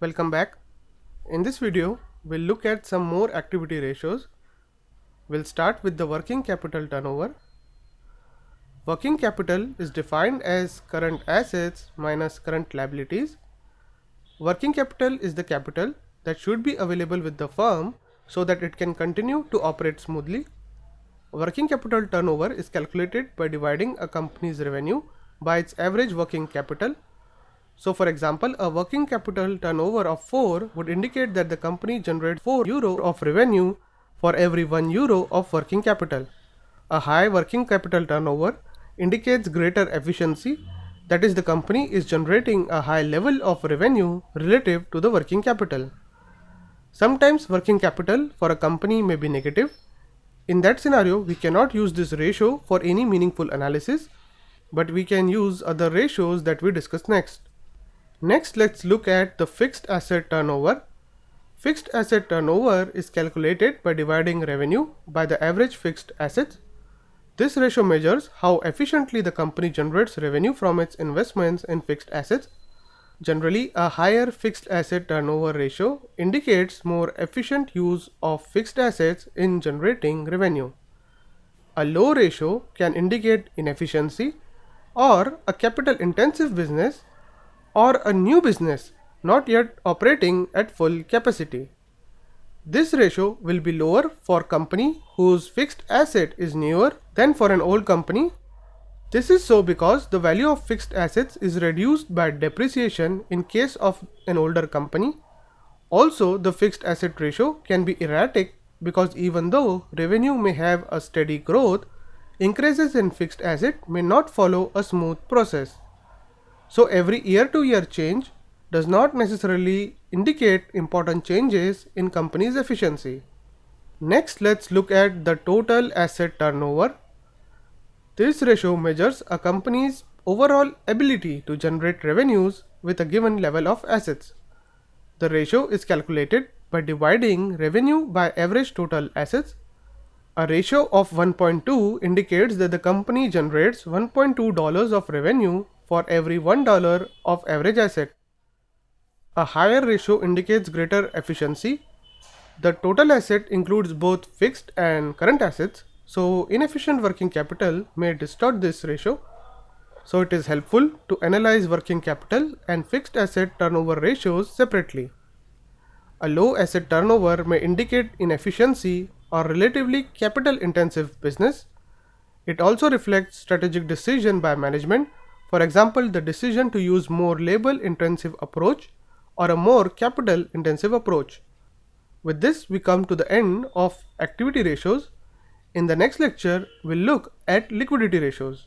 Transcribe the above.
Welcome back. In this video, we'll look at some more activity ratios. We'll start with the working capital turnover. Working capital is defined as current assets minus current liabilities. Working capital is the capital that should be available with the firm so that it can continue to operate smoothly. Working capital turnover is calculated by dividing a company's revenue by its average working capital. So for example, a working capital turnover of 4 would indicate that the company generates 4 euro of revenue for every 1 euro of working capital. A high working capital turnover indicates greater efficiency, that is, the company is generating a high level of revenue relative to the working capital. Sometimes working capital for a company may be negative. In that scenario, we cannot use this ratio for any meaningful analysis, but we can use other ratios that we discuss next. Next, let's look at the fixed asset turnover. Fixed asset turnover is calculated by dividing revenue by the average fixed assets. This ratio measures how efficiently the company generates revenue from its investments in fixed assets. Generally, a higher fixed asset turnover ratio indicates more efficient use of fixed assets in generating revenue. A low ratio can indicate inefficiency or a capital intensive business or a new business not yet operating at full capacity. This ratio will be lower for company whose fixed asset is newer than for an old company. This is so because the value of fixed assets is reduced by depreciation in case of an older company. Also, the fixed asset ratio can be erratic because even though revenue may have a steady growth, increases in fixed asset may not follow a smooth process. So every year-to-year change does not necessarily indicate important changes in company's efficiency. Next, let's look at the total asset turnover. This ratio measures a company's overall ability to generate revenues with a given level of assets. The ratio is calculated by dividing revenue by average total assets. A ratio of 1.2 indicates that the company generates $1.2 of revenue for every $1 of average asset. A higher ratio indicates greater efficiency. The total asset includes both fixed and current assets, so inefficient working capital may distort this ratio. So it is helpful to analyze working capital and fixed asset turnover ratios separately. A low asset turnover may indicate inefficiency or relatively capital intensive business. It also reflects strategic decision by management, for example, the decision to use more labor intensive approach or a more capital intensive approach. With this, we come to the end of activity ratios. In the next lecture, we'll look at liquidity ratios.